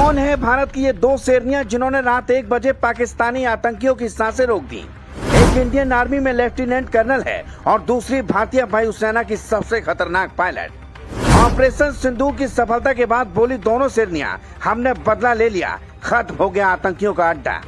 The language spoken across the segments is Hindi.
कौन है भारत की ये दो शेरनियां जिन्होंने रात 1 बजे पाकिस्तानी आतंकियों की सांसें रोक दी? एक इंडियन आर्मी में लेफ्टिनेंट कर्नल है और दूसरी भारतीय वायुसेना की सबसे खतरनाक पायलट। ऑपरेशन सिंदूर की सफलता के बाद बोली दोनों शेरनियां, हमने बदला ले लिया, खत्म हो गया आतंकियों का अड्डा।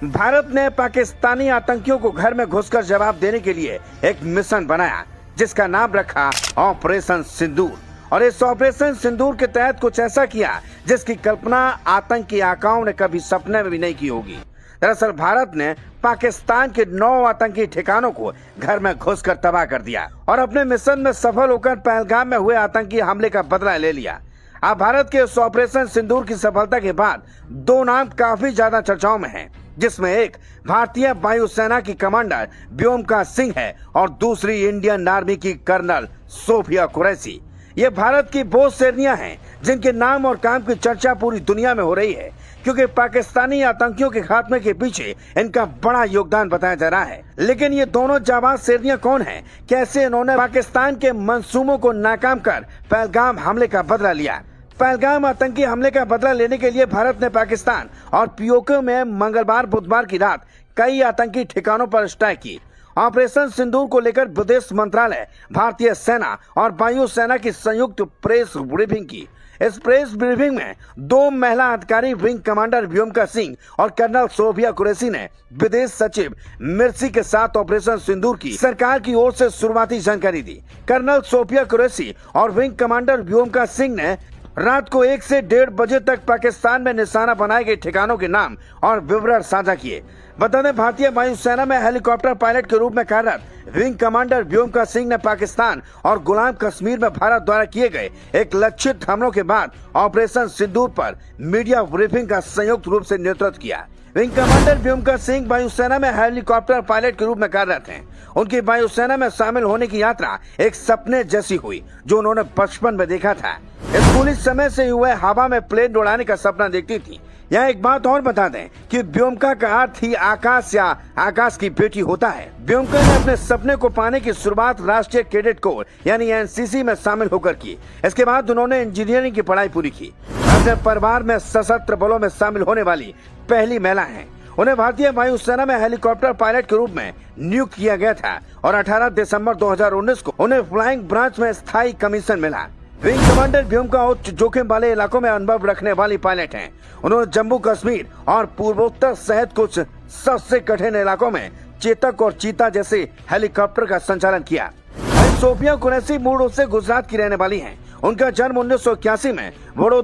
भारत ने पाकिस्तानी आतंकियों को घर में घुसकर जवाब देने के लिए एक मिशन बनाया जिसका नाम रखा ऑपरेशन सिंदूर। और इस ऑपरेशन सिंदूर के तहत कुछ ऐसा किया जिसकी कल्पना आतंकी आकाओं ने कभी सपने में भी नहीं की होगी। दरअसल भारत ने पाकिस्तान के 9 आतंकी ठिकानों को घर में घुसकर तबाह कर दिया और अपने मिशन में सफल होकर पहलगाम में हुए आतंकी हमले का बदला ले लिया। अब भारत के इस ऑपरेशन सिंदूर की सफलता के बाद 2 नाम काफी ज्यादा चर्चाओं में हैं, जिसमें एक भारतीय वायुसेना की कमांडर व्योमिका सिंह है और दूसरी इंडियन आर्मी की कर्नल सोफिया कुरैशी। ये भारत की वो शेरनियां हैं जिनके नाम और काम की चर्चा पूरी दुनिया में हो रही है, क्योंकि पाकिस्तानी आतंकियों के खात्मे के पीछे इनका बड़ा योगदान बताया जा रहा है। लेकिन ये दोनों जाबाज शेरनियां कौन हैं? कैसे इन्होंने पाकिस्तान के मंसूबों को नाकाम कर पहलगाम हमले का बदला लिया? पहलगाम आतंकी हमले का बदला लेने के लिए भारत ने पाकिस्तान और पीओके में मंगलवार बुधवार की रात कई आतंकी ठिकानों पर स्ट्राइक की। ऑपरेशन सिंदूर को लेकर विदेश मंत्रालय, भारतीय सेना और वायुसेना की संयुक्त प्रेस ब्रीफिंग की। इस प्रेस ब्रीफिंग में 2 महिला अधिकारी विंग कमांडर व्योमिका सिंह और कर्नल सोफिया कुरैशी ने विदेश सचिव मिर्ची के साथ ऑपरेशन सिंदूर की सरकार की ओर से शुरुआती जानकारी दी। कर्नल सोफिया कुरैशी और विंग कमांडर व्योमिका सिंह ने रात को 1 से 1:30 बजे तक पाकिस्तान में निशाना बनाए गए ठिकानों के नाम और विवरण साझा किए। बता दें, भारतीय वायुसेना में हेलीकॉप्टर पायलट के रूप में कार्यरत विंग कमांडर व्योमिका सिंह ने पाकिस्तान और गुलाम कश्मीर में भारत द्वारा किए गए एक लक्षित हमलों के बाद ऑपरेशन सिंदूर पर मीडिया ब्रीफिंग का संयुक्त रूप से नेतृत्व किया। विंग कमांडर व्योमिका सिंह वायुसेना में हेलीकॉप्टर पायलट के रूप में कार्यरत हैं। उनकी वायुसेना में शामिल होने की यात्रा एक सपने जैसी हुई जो उन्होंने बचपन में देखा था। स्कूली समय से हुए हवा में प्लेन उड़ाने का सपना देखती थी। यहाँ एक बात और बता दें कि व्योमिका का अर्थ ही आकाश या आकाश की बेटी होता है। व्योमिका ने अपने सपने को पाने की शुरुआत राष्ट्रीय कैडेट कोर यानी एनसीसी में शामिल होकर की। इसके बाद उन्होंने इंजीनियरिंग की पढ़ाई पूरी की। अपने परिवार में सशस्त्र बलों में शामिल होने वाली पहली महिला हैं। उन्हें भारतीय वायुसेना में हेलीकॉप्टर पायलट के रूप में नियुक्त किया गया था और 18 दिसंबर 2019 को उन्हें फ्लाइंग ब्रांच में स्थायी कमीशन मिला। विंग कमांडर व्योमिका उच्च जोखिम वाले इलाकों में अनुभव रखने वाली पायलट हैं। उन्होंने जम्मू कश्मीर और पूर्वोत्तर सहित कुछ सबसे कठिन इलाकों में चेतक और चीता जैसे हेलीकॉप्टर का संचालन किया। सोफिया कुरैशी मूल रूप से गुजरात की रहने वाली हैं। उनका जन्म 1981 में वडोदरा